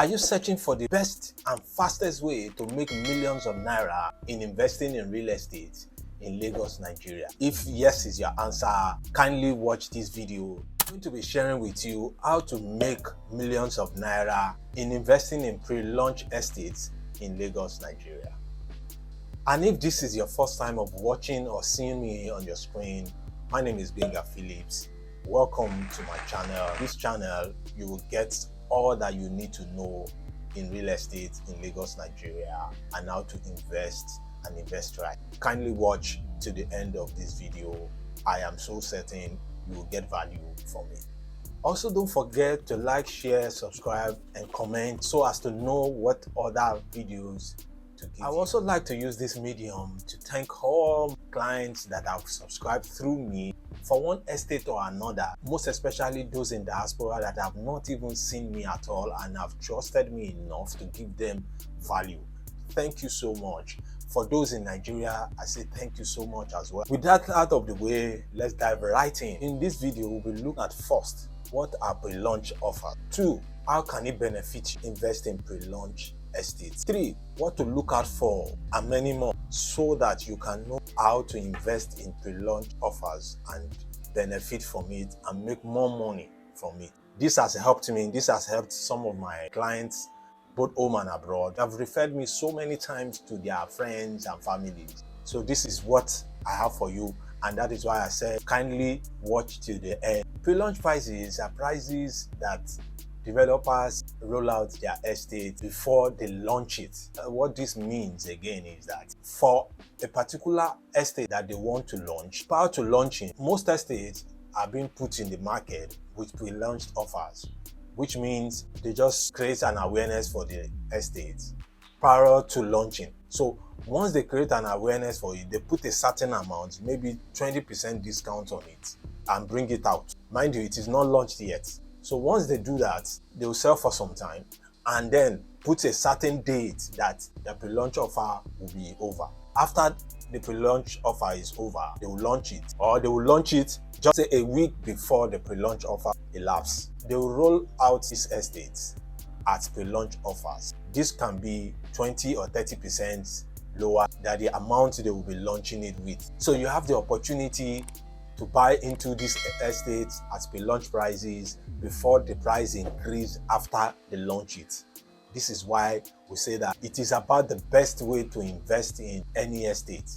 Are you searching for the best and fastest way to make millions of naira in investing in real estate in Lagos, Nigeria? If yes is your answer, kindly watch this video. I'm going to be sharing with you how to make millions of naira in investing in pre-launch estates in Lagos, Nigeria. And if this is your first time of watching or seeing me on your screen, my name is Benga Phillips. Welcome to my channel. This channel, you will get all that you need to know in real estate in Lagos, Nigeria, and how to invest and invest right. Kindly watch to the end of this video. I am so certain you will get value from it. Also, don't forget to like, share, subscribe, and comment so as to know what other videos to give. I would also like to use this medium to thank all clients that have subscribed through me for one estate or another, most especially those in diaspora that have not even seen me at all and have trusted me enough to give them value. Thank you so much. For those in Nigeria, I say thank you so much as well. With that out of the way, let's dive right in. In this video, we'll be looking at first, what are pre-launch offers? 2, how can it benefit you invest in pre-launch estates? 3, what to look out for, and many more, so that you can know how to invest in pre-launch offers and benefit from it and make more money from it. This has helped me. This has helped some of my clients, both home and abroad. They've referred me so many times to their friends and families. So this is what I have for you, and that is why I said kindly watch till the end. Pre-launch prices are prices that developers roll out their estate before they launch it. What this means again is that for a particular estate that they want to launch, prior to launching, most estates are being put in the market with pre-launched offers, which means they just create an awareness for the estate prior to launching. So once they create an awareness for it, they put a certain amount, maybe 20% discount on it, and bring it out. Mind you, it is not launched yet. So once they do that, they will sell for some time and then put a certain date that the pre-launch offer will be over. After the pre-launch offer is over, they will launch it, or they will launch it just say a week before the pre-launch offer elapses. They will roll out these estates at pre-launch offers. This can be 20 or 30% lower than the amount they will be launching it with. So you have the opportunity to buy into these estates at pre-launch prices before the price increase after they launch it. This is why we say that it is about the best way to invest in any estate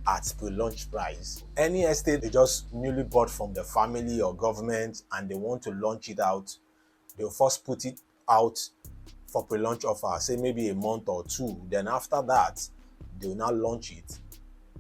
at pre-launch price. Any estate they just newly bought from the family or government and they want to launch it out, they'll first put it out for pre-launch offer, say maybe a month or 2. Then after that, they will now launch it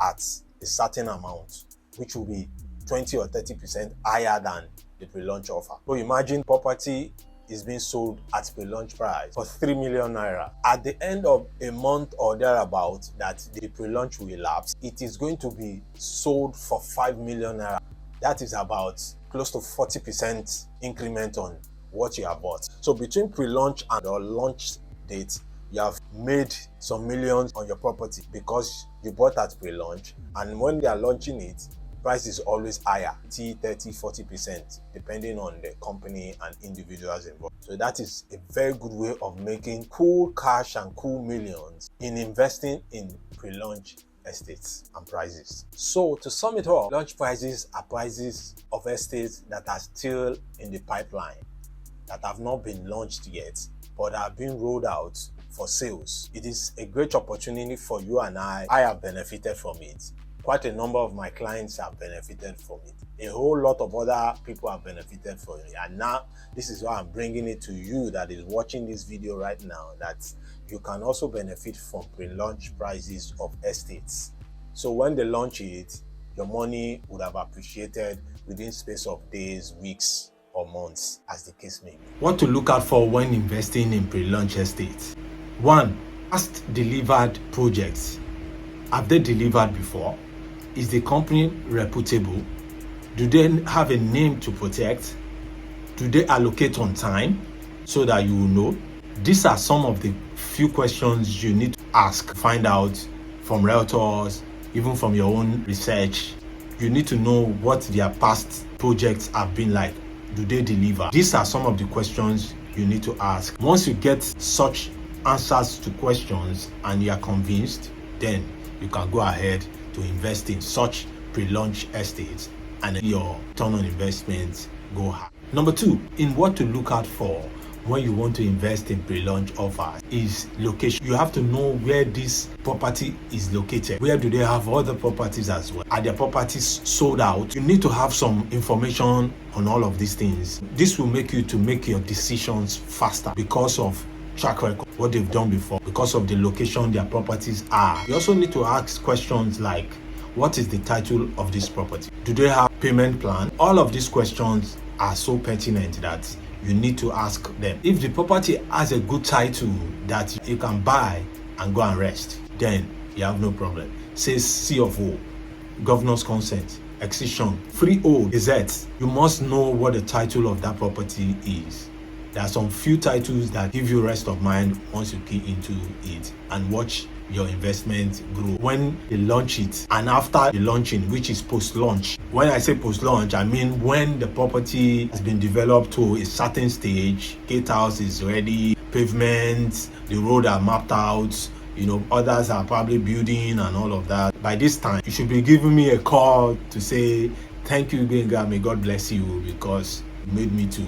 at a certain amount, which will be 20 or 30% higher than the pre-launch offer. So imagine property is being sold at pre-launch price for 3 million naira. At the end of a month or thereabout that the pre-launch will elapse, it is going to be sold for 5 million naira. That is about close to 40% increment on what you have bought. So between pre-launch and your launch date, you have made some millions on your property because you bought at pre-launch, and when they are launching it, price is always higher, 30, 40%, depending on the company and individuals involved. So that is a very good way of making cool cash and cool millions in investing in pre-launch estates and prices. So to sum it up, launch prices are prices of estates that are still in the pipeline, that have not been launched yet, but are being rolled out for sales. It is a great opportunity for you and I have benefited from it. Quite a number of my clients have benefited from it. A whole lot of other people have benefited from it. And now, this is why I'm bringing it to you that is watching this video right now, that you can also benefit from pre-launch prices of estates. So when they launch it, your money would have appreciated within space of days, weeks, or months, as the case may be. What to look out for when investing in pre-launch estates? 1, fast delivered projects. Have they delivered before? Is the company reputable? Do they have a name to protect? Do they allocate on time so that you will know? These are some of the few questions you need to ask, find out from realtors, even from your own research. You need to know what their past projects have been like. Do they deliver? These are some of the questions you need to ask. Once you get such answers to questions and you are convinced, then you can go ahead to invest in such pre-launch estates and your return on investment go high. Number 2, in what to look out for when you want to invest in pre-launch offers is location. You have to know where this property is located. Where do they have other properties as well? Are their properties sold out? You need to have some information on all of these things. This will make you to make your decisions faster because of track record, what they've done before, because of the location their properties are. You also need to ask questions like, what is the title of this property? Do they have payment plan? All of these questions are so pertinent that you need to ask them. If the property has a good title that you can buy and go and rest, then you have no problem. Says C of O, governor's consent, accession, freehold, gazette. You must know what the title of that property is. There are some few titles that give you rest of mind once you key into it and watch your investment grow when they launch it and after the launching, which is post-launch. When I say post-launch, I mean when the property has been developed to a certain stage, gatehouse is ready, pavement, the road are mapped out, others are probably building and all of that. By this time, you should be giving me a call to say, thank you, Benga, may God bless you, because you made me to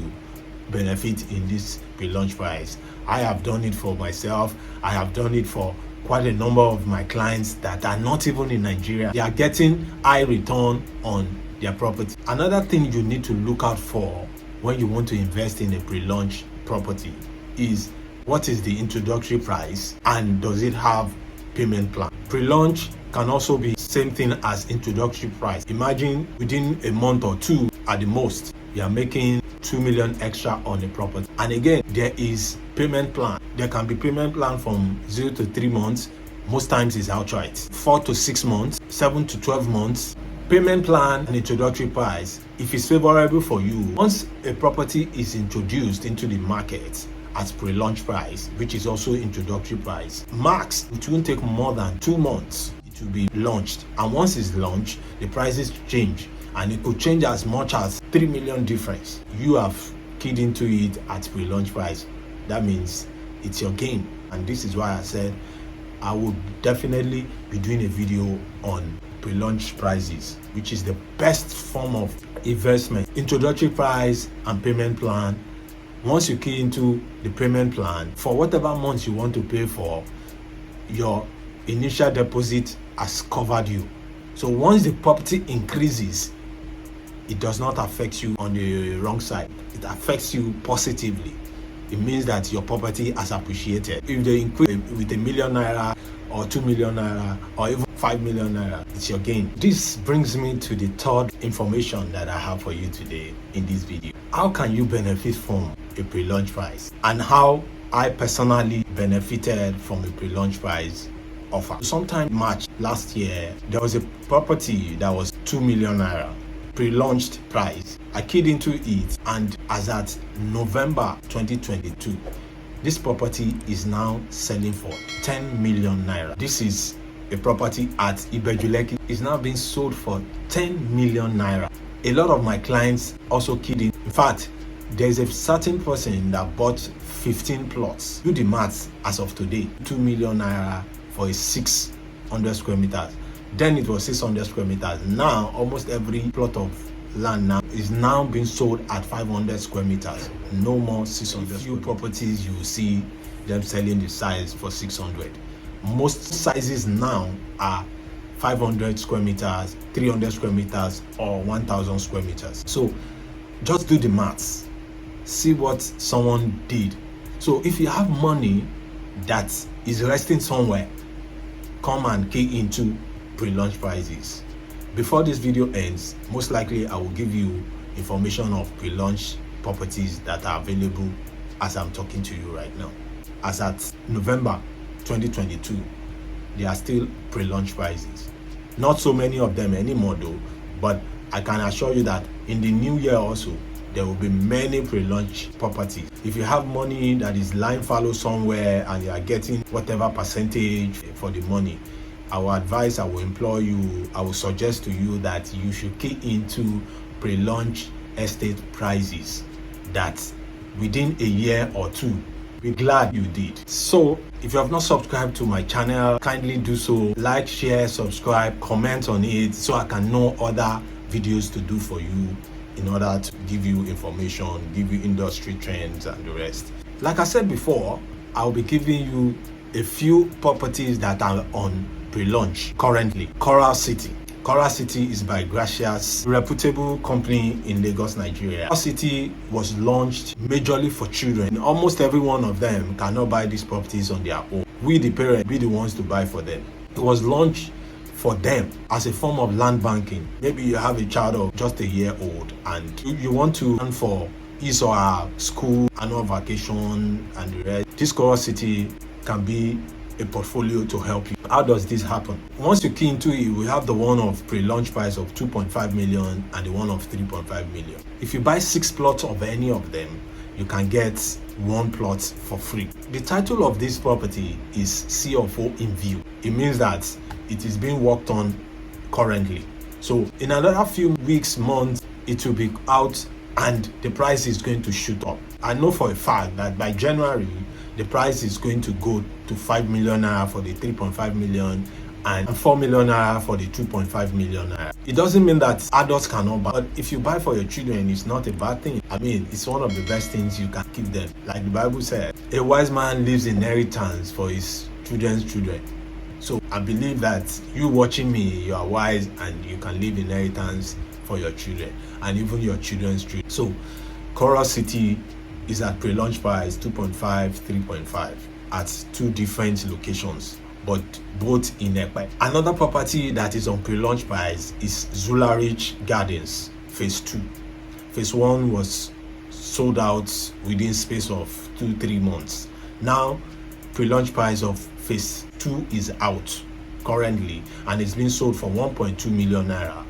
benefit in this pre-launch price. I have done it for myself. I have done it for quite a number of my clients that are not even in Nigeria. They are getting high return on their property. Another thing you need to look out for when you want to invest in a pre-launch property is, what is the introductory price and does it have payment plan? Pre-launch can also be same thing as introductory price. Imagine within a month or two at the most, you are making 2 million extra on a property. And again, there is payment plan. There can be payment plan from 0 to 3 months. Most times is outright. 4 to 6 months, 7 to 12 months. Payment plan and introductory price, if it's favorable for you, once a property is introduced into the market at pre-launch price, which is also introductory price, max, it won't take more than 2 months. It will be launched. And once it's launched, the prices change. And it could change as much as 3 million difference. You have keyed into it at pre-launch price. That means it's your game. And this is why I said I would definitely be doing a video on pre-launch prices, which is the best form of investment. Introductory price and payment plan. Once you key into the payment plan, for whatever months you want to pay for, your initial deposit has covered you. So once the property increases, it does not affect you on the wrong side. It affects you positively. It means that your property has appreciated. If they increase with ₦1 million or 2 million naira or even 5 million naira, it's your gain. This brings me to the third information that I have for you today in this video. How can you benefit from a pre-launch price, and how I personally benefited from a pre-launch price offer. Sometime March last year, there was a property that was 2 million naira pre-launched price. I keyed into it, and as at November 2022, this property is now selling for 10 million naira. This is a property at Ibejuleki. It's now being sold for 10 million naira. A lot of my clients also keyed in. In fact, there's a certain person that bought 15 plots. Do the maths as of today. 2 million naira for a 600 square meters. Then it was 600 square meters. Now almost every plot of land now is now being sold at 500 square meters. No more 600. Few properties you will see them selling the size for 600. Most sizes now are 500 square meters, 300 square meters, or 1000 square meters. So just do the maths. See what someone did. So if you have money that is resting somewhere, come and key into pre-launch prices. Before this video ends, most likely I will give you information of pre-launch properties that are available as I'm talking to you right now. As at November 2022, they are still pre-launch prices. Not so many of them anymore though, but I can assure you that in the new year also, there will be many pre-launch properties. If you have money that is lying fallow somewhere and you are getting whatever percentage for the money, I will advise, I will implore you, I will suggest to you that you should key into pre-launch estate prices that within a year or two. Be glad you did. So if you have not subscribed to my channel, kindly do so. Like, share, subscribe, comment on it so I can know other videos to do for you in order to give you information, give you industry trends and the rest. Like I said before, I'll be giving you a few properties that are on pre-launch currently. Coral City. Coral City is by Gracious, a reputable company in Lagos, Nigeria. Coral City was launched majorly for children. Almost every one of them cannot buy these properties on their own. We, the parents, be the ones to buy for them. It was launched for them as a form of land banking. Maybe you have a child of just a year old and you want to plan for his or her school, annual vacation and the rest. This Coral City can be a portfolio to help you. How does this happen? Once you key into it, we have the one of pre-launch price of 2.5 million and the one of 3.5 million. If you buy 6 plots of any of them, you can get 1 plot for free. The title of this property is C of O in view. It means that it is being worked on currently. So in another few weeks, months, it will be out and the price is going to shoot up. I know for a fact that by January, the price is going to go to 5 million naira for the 3.5 million and 4 million naira for the 2.5 million naira. It doesn't mean that adults cannot buy, but if you buy for your children, it's not a bad thing. I mean, it's one of the best things you can keep them. Like the Bible said, a wise man leaves inheritance for his children's children. So I believe that you watching me, you are wise and you can leave inheritance for your children and even your children's children. So Coral City is at pre-launch price 2.5, 3.5 at 2 different locations, but both in Ekpe. Another property that is on pre-launch price is Zularich Gardens Phase 2. Phase 1 was sold out within space of 2-3 months. Now pre-launch price of Phase 2 is out currently and it's being sold for 1.2 million naira.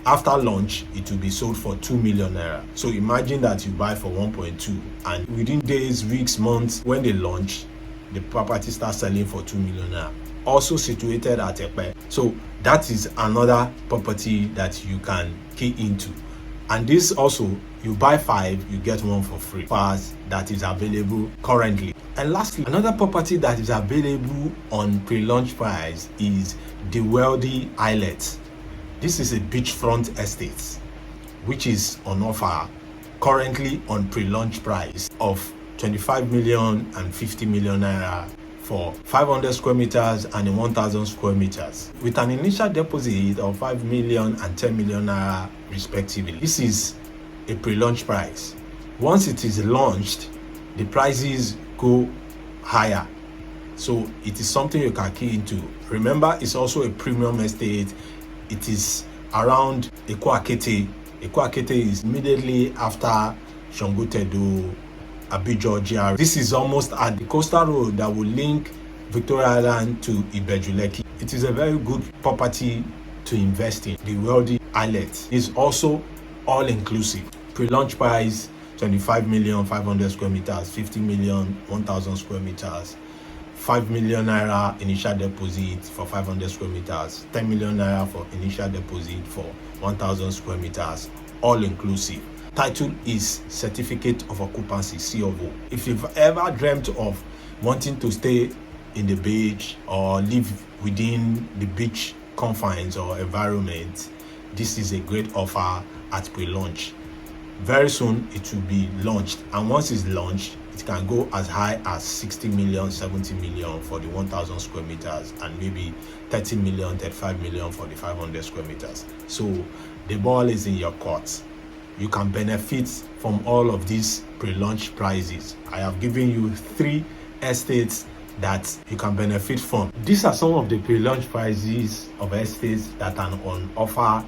After launch, it will be sold for 2 million naira. So imagine that you buy for 1.2 and within days, weeks, months, when they launch, the property starts selling for 2 million naira. Also situated at Ekpe. So that is another property that you can key into. And this also, you buy 5, you get 1 for free. Fast that is available currently. And lastly, another property that is available on pre-launch price is the Wealthy Islet. This is a beachfront estate which is on offer currently on pre-launch price of 25 million and 50 million naira for 500 square meters and 1,000 square meters with an initial deposit of 5 million and 10 million naira respectively. This is a pre-launch price. Once it is launched, the prices go higher. So it is something you can key into. Remember, it's also a premium estate. It is around Ekwa-Akete. Ekwa-Akete is immediately after Shangotedo, Abijo, GR. This is almost at the coastal road that will link Victoria Island to Ibejuleki. It is a very good property to invest in. The Wealthy Islet is also all-inclusive. Pre-launch price 25 million 500 square meters, 50 million 1,000 square meters. 5 million naira initial deposit for 500 square meters, 10 million naira for initial deposit for 1,000 square meters, all inclusive. Title is Certificate of Occupancy, C of O. If you've ever dreamt of wanting to stay in the beach or live within the beach confines or environment, this is a great offer at pre-launch. Very soon it will be launched, and once it's launched, it can go as high as 60 million, 70 million for the 1,000 square meters and maybe 30 million, 35 million for the 500 square meters. So the ball is in your court. You can benefit from all of these pre-launch prices. I have given you 3 estates that you can benefit from. These are some of the pre-launch prices of estates that are on offer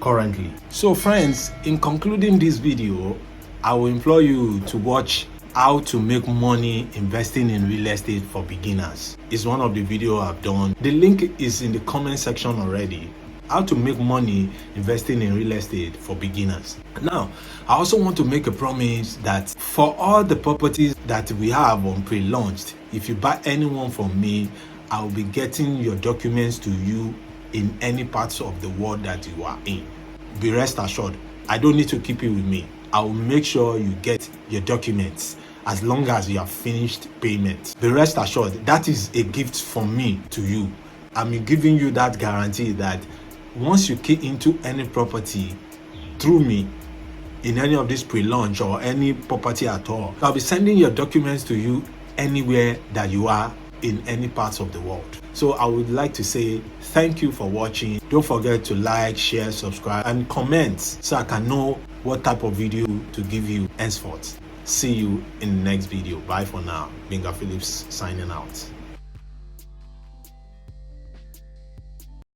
currently. So friends, in concluding this video, I will implore you to watch how to make money investing in real estate for beginners. It's one of the videos I've done. The link is in the comment section already. How to make money investing in real estate for beginners. Now, I also want to make a promise that for all the properties that we have on pre-launched, if you buy anyone from me, I will be getting your documents to you in any parts of the world that you are in. Be rest assured, I don't need to keep it with me. I will make sure you get your documents as long as you have finished payment. Be rest assured, that is a gift from me to you. I'm giving you that guarantee that once you key into any property through me, in any of this pre-launch or any property at all, I'll be sending your documents to you anywhere that you are in any parts of the world. So I would like to say thank you for watching. Don't forget to like, share, subscribe, and comment so I can know what type of video to give you henceforth. See you in the next video. Bye for now. Binga Phillips signing out.